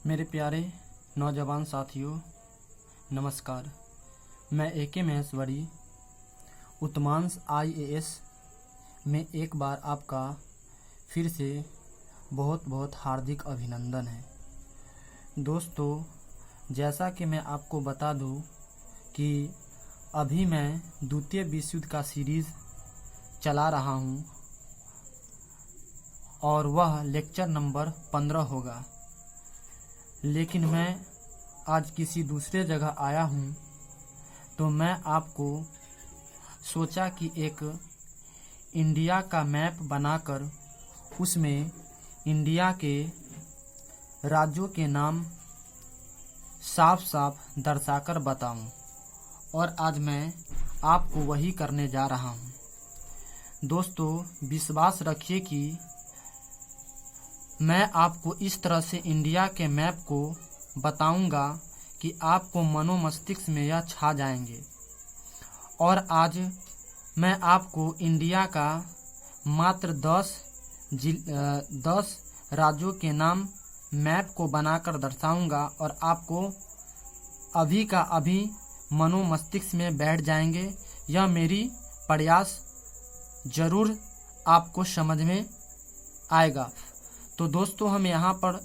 मेरे प्यारे नौजवान साथियों, नमस्कार। मैं AK महेश्वरी उत्तमांश IAS में एक बार आपका फिर से बहुत बहुत हार्दिक अभिनंदन है। दोस्तों, जैसा कि मैं आपको बता दूं कि अभी मैं द्वितीय विश्व युद्ध का सीरीज़ चला रहा हूं और वह लेक्चर नंबर 15 होगा। लेकिन मैं आज किसी दूसरे जगह आया हूं, तो मैं आपको सोचा कि एक इंडिया का मैप बनाकर उसमें इंडिया के राज्यों के नाम साफ साफ दर्शाकर बताऊं, और आज मैं आपको वही करने जा रहा हूं। दोस्तों, विश्वास रखिए कि मैं आपको इस तरह से इंडिया के मैप को बताऊंगा कि आपको मनोमस्तिष्क में यह छा जाएंगे। और आज मैं आपको इंडिया का मात्र 10 राज्यों के नाम मैप को बनाकर दर्शाऊंगा और आपको अभी का अभी मनोमस्तिष्क में बैठ जाएंगे। यह मेरी प्रयास जरूर आपको समझ में आएगा। तो दोस्तों, हम यहाँ पर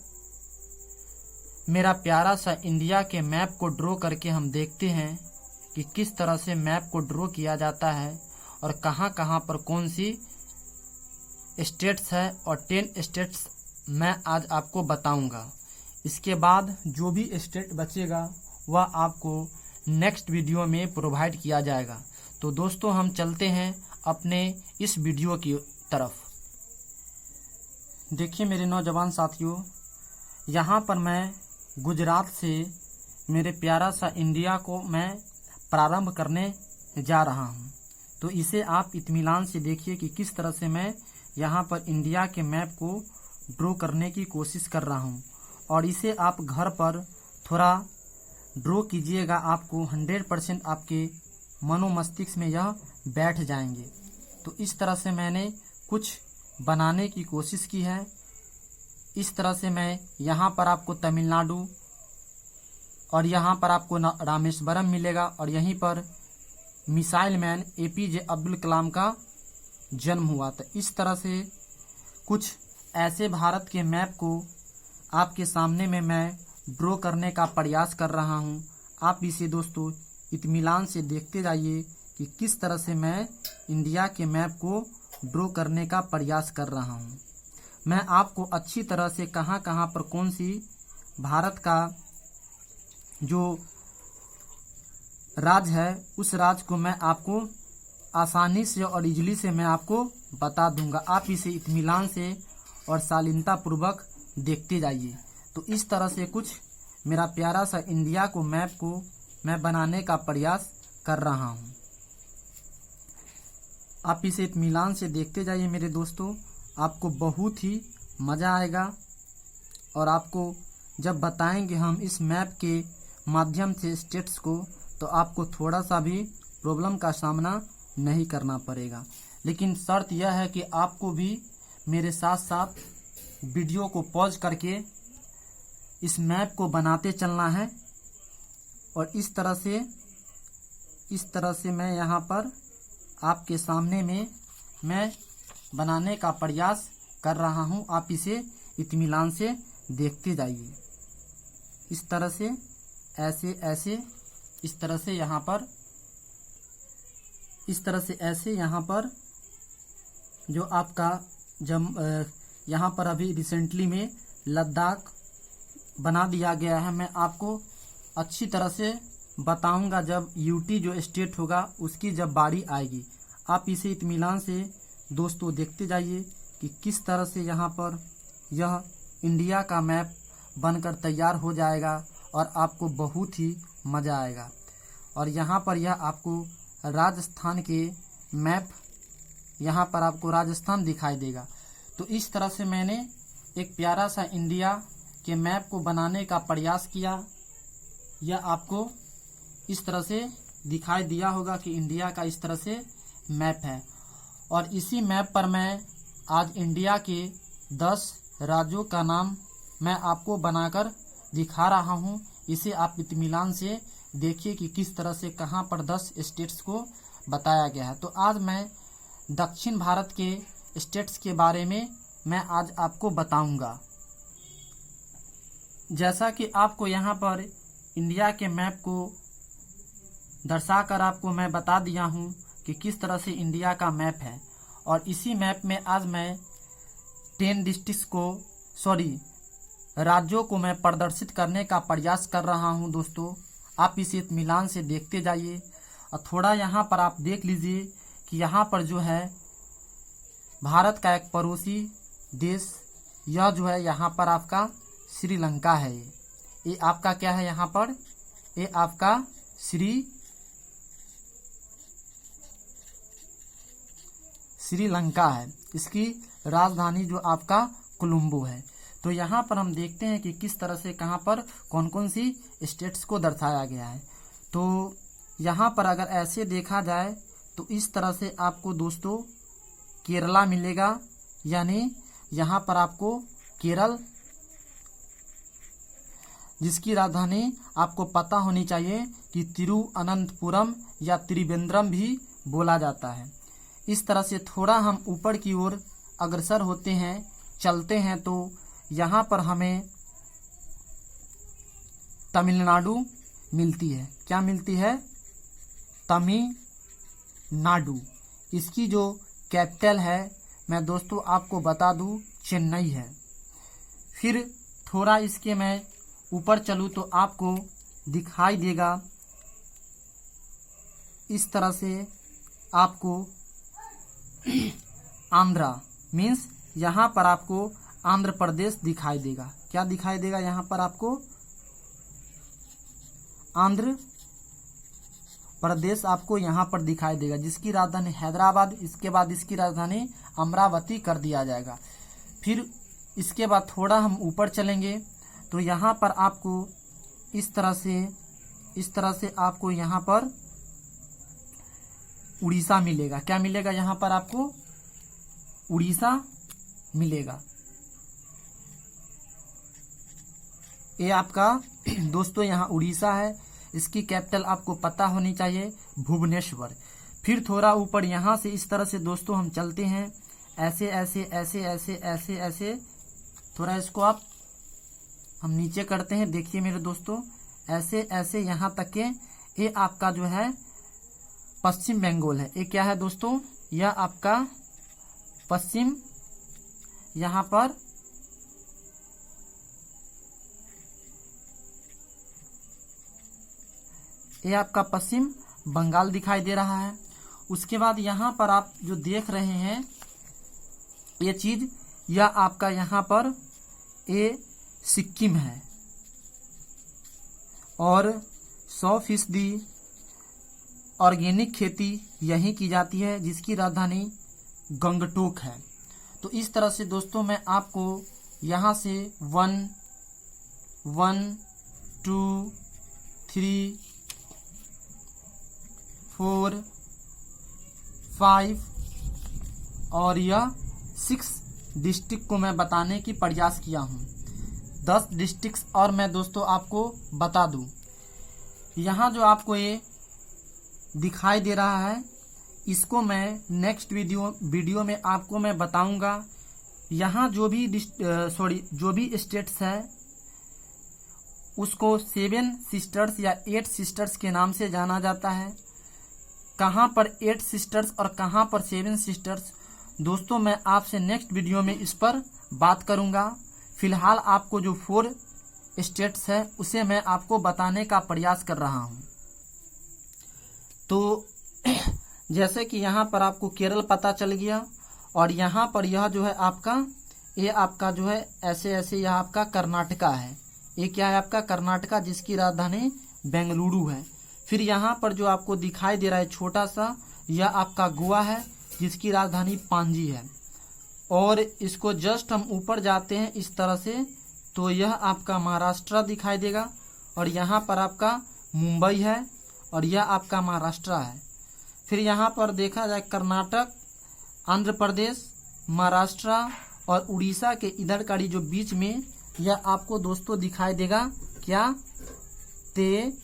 मेरा प्यारा सा इंडिया के मैप को ड्रॉ करके हम देखते हैं कि किस तरह से मैप को ड्रॉ किया जाता है और कहाँ कहाँ पर कौन सी स्टेट्स है, और 10 स्टेट्स मैं आज आपको बताऊंगा। इसके बाद जो भी स्टेट बचेगा वह आपको नेक्स्ट वीडियो में प्रोवाइड किया जाएगा। तो दोस्तों, हम चलते हैं अपने इस वीडियो की तरफ। देखिए मेरे नौजवान साथियों, यहाँ पर मैं गुजरात से मेरे प्यारा सा इंडिया को मैं प्रारंभ करने जा रहा हूँ। तो इसे आप इत्मीनान से देखिए कि किस तरह से मैं यहाँ पर इंडिया के मैप को ड्रॉ करने की कोशिश कर रहा हूँ, और इसे आप घर पर थोड़ा ड्रॉ कीजिएगा। आपको 100% आपके मनोमस्तिष्क में यह बैठ जाएंगे। तो इस तरह से मैंने कुछ बनाने की कोशिश की है। इस तरह से मैं यहाँ पर आपको तमिलनाडु और यहाँ पर आपको रामेश्वरम मिलेगा, और यहीं पर missile man APJ Abdul Kalam का जन्म हुआ था। इस तरह से कुछ ऐसे भारत के मैप को आपके सामने में मैं ड्रॉ करने का प्रयास कर रहा हूँ। आप इसे दोस्तों इत्मीनान से देखते जाइए कि किस तरह से मैं इंडिया के मैप को ड्रॉ करने का प्रयास कर रहा हूँ। मैं आपको अच्छी तरह से कहाँ कहाँ पर कौन सी भारत का जो राज्य है उस राज्य को मैं आपको आसानी से और इजली से मैं आपको बता दूंगा। आप इसे इत्मीनान से और शालीनता पूर्वक देखते जाइए। तो इस तरह से कुछ मेरा प्यारा सा इंडिया को मैप को मैं बनाने का प्रयास कर रहा हूँ। आप इसे इत्मीनान से देखते जाइए मेरे दोस्तों, आपको बहुत ही मज़ा आएगा। और आपको जब बताएंगे हम इस मैप के माध्यम से स्टेट्स को, तो आपको थोड़ा सा भी प्रॉब्लम का सामना नहीं करना पड़ेगा। लेकिन शर्त यह है कि आपको भी मेरे साथ साथ वीडियो को पॉज करके इस मैप को बनाते चलना है। और इस तरह से मैं यहाँ पर आपके सामने में मैं बनाने का प्रयास कर रहा हूँ। आप इसे इत्मीनान से देखते जाइए। इस तरह से ऐसे इस तरह से यहाँ पर ऐसे यहाँ पर जो आपका यहाँ पर अभी रिसेंटली में लद्दाख बना दिया गया है। मैं आपको अच्छी तरह से बताऊंगा जब UT जो स्टेट होगा उसकी जब बारी आएगी। आप इसे इत्मीनान से दोस्तों देखते जाइए कि किस तरह से यहाँ पर यह इंडिया का मैप बनकर तैयार हो जाएगा, और आपको बहुत ही मज़ा आएगा। और यहाँ पर यह आपको राजस्थान के मैप, यहाँ पर आपको राजस्थान दिखाई देगा। तो इस तरह से मैंने एक प्यारा सा इंडिया के मैप को बनाने का प्रयास किया। यह आपको इस तरह से दिखाई दिया होगा कि इंडिया का इस तरह से मैप है। और इसी मैप पर मैं आज इंडिया के 10 राज्यों का नाम मैं आपको बनाकर दिखा रहा हूँ, इसे आप इत्मीनान से देखिए कि किस तरह से कहाँ पर 10 स्टेट्स को बताया गया है। तो आज मैं दक्षिण भारत के स्टेट्स के बारे में मैं आज आपको बताऊंगा। जैसा कि आपको यहाँ पर इंडिया के मैप को दर्शाकर आपको मैं बता दिया हूँ कि किस तरह से इंडिया का मैप है, और इसी मैप में आज मैं 10 डिस्ट्रिक्ट्स को राज्यों को मैं प्रदर्शित करने का प्रयास कर रहा हूं। दोस्तों, आप इसे इत्मीनान से देखते जाइए और थोड़ा यहाँ पर आप देख लीजिए कि यहाँ पर जो है भारत का एक पड़ोसी देश, यह जो है यहाँ पर आपका श्रीलंका है। ये आपका क्या है, यहाँ पर ये आपका श्रीलंका है। इसकी राजधानी जो आपका कोलंबो है। तो यहाँ पर हम देखते हैं कि किस तरह से कहाँ पर कौन कौन सी स्टेट्स को दर्शाया गया है। तो यहाँ पर अगर ऐसे देखा जाए तो इस तरह से आपको दोस्तों केरला मिलेगा, यानी यहाँ पर आपको केरल, जिसकी राजधानी आपको पता होनी चाहिए कि तिरुअनंतपुरम या त्रिवेंद्रम भी बोला जाता है। इस तरह से थोड़ा हम ऊपर की ओर अग्रसर होते हैं, चलते हैं, तो यहाँ पर हमें तमिलनाडु मिलती है। क्या मिलती है? तमिलनाडु। इसकी जो कैपिटल है, मैं दोस्तों आपको बता दूं, चेन्नई है। फिर थोड़ा इसके मैं ऊपर चलूँ तो आपको दिखाई देगा इस तरह से आपको आंध्रा मीन्स यहाँ पर आपको आंध्र प्रदेश दिखाई देगा। क्या दिखाई देगा? यहाँ पर आपको आंध्र प्रदेश आपको यहाँ पर दिखाई देगा, जिसकी राजधानी हैदराबाद, इसके बाद इसकी राजधानी अमरावती कर दिया जाएगा। फिर इसके बाद थोड़ा हम ऊपर चलेंगे तो यहाँ पर आपको इस तरह से आपको यहाँ पर उड़ीसा मिलेगा। क्या मिलेगा? यहाँ पर आपको उड़ीसा मिलेगा। ये आपका दोस्तों यहाँ उड़ीसा है। इसकी कैपिटल आपको पता होनी चाहिए, भुवनेश्वर। फिर थोड़ा ऊपर यहाँ से इस तरह से दोस्तों हम चलते हैं, ऐसे ऐसे ऐसे ऐसे ऐसे ऐसे, थोड़ा इसको हम नीचे करते हैं। देखिए मेरे दोस्तों, ऐसे ऐसे यहाँ तक के ये आपका जो है पश्चिम बंगाल है। ये क्या है दोस्तों? यह आपका पश्चिम, यहाँ पर ये आपका पश्चिम बंगाल दिखाई दे रहा है। उसके बाद यहाँ पर आप जो देख रहे हैं ये चीज, यह आपका यहाँ पर ये सिक्किम है, और 100% ऑर्गेनिक खेती यहीं की जाती है, जिसकी राजधानी गंगटोक है। तो इस तरह से दोस्तों मैं आपको यहाँ से 1, 2, 3, 4, 5 और यह 6 डिस्ट्रिक्ट को मैं बताने की प्रयास किया हूँ। 10 डिस्ट्रिक्ट्स और मैं दोस्तों आपको बता दूँ। यहाँ जो आपको ये दिखाई दे रहा है, इसको मैं नेक्स्ट वीडियो में आपको मैं बताऊंगा। यहाँ जो भी स्टेट्स है उसको 7 सिस्टर्स या 8 सिस्टर्स के नाम से जाना जाता है। कहाँ पर 8 सिस्टर्स और कहाँ पर 7 सिस्टर्स, दोस्तों मैं आपसे नेक्स्ट वीडियो में इस पर बात करूंगा। फिलहाल आपको जो 4 स्टेट्स है उसे मैं आपको बताने का प्रयास कर रहा हूँ। तो जैसे कि यहाँ पर आपको केरल पता चल गया, और यहाँ पर यह जो है आपका जो है ऐसे ऐसे यह आपका कर्नाटका है। ये क्या है? आपका कर्नाटका, जिसकी राजधानी बेंगलुरु है। फिर यहाँ पर जो आपको दिखाई दे रहा है छोटा सा, यह आपका गोवा है, जिसकी राजधानी पांजी है। और इसको जस्ट हम ऊपर जाते हैं इस तरह से, तो यह आपका महाराष्ट्र दिखाई देगा, और यहाँ पर आपका मुंबई है, और यह आपका महाराष्ट्र है। फिर यहाँ पर देखा जाए कर्नाटक, आंध्र प्रदेश, महाराष्ट्र और उड़ीसा के इधर का जो बीच में यह आपको दोस्तों दिखाई देगा क्या, तेलंगाना।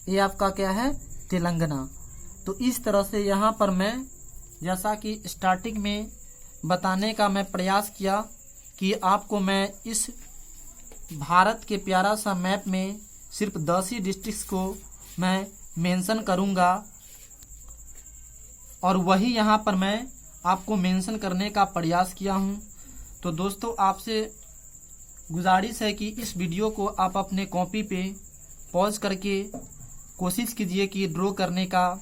ये आपका क्या है, तेलंगाना। तो इस तरह से यहाँ पर मैं जैसा कि स्टार्टिंग में बताने का मैं प्रयास किया कि आपको मैं इस भारत के प्यारा सा मैप में सिर्फ 10 ही डिस्ट्रिक्ट्स को मैं मेंशन करूँगा, और वही यहाँ पर मैं आपको मेंशन करने का प्रयास किया हूँ। तो दोस्तों आपसे गुजारिश है कि इस वीडियो को आप अपने कॉपी पे पॉज करके कोशिश कीजिए कि ड्रॉ करने का,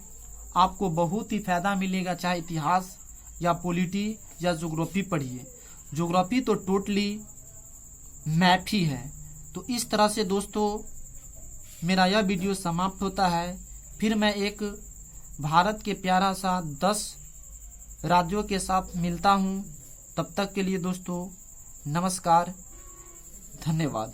आपको बहुत ही फ़ायदा मिलेगा। चाहे इतिहास या पॉलिटी या ज्योग्राफी पढ़िए, ज्योग्राफी तो टोटली मैप ही है। तो इस तरह से दोस्तों मेरा यह वीडियो समाप्त होता है। फिर मैं एक भारत के प्यारा सा 10 राज्यों के साथ मिलता हूँ। तब तक के लिए दोस्तों नमस्कार, धन्यवाद।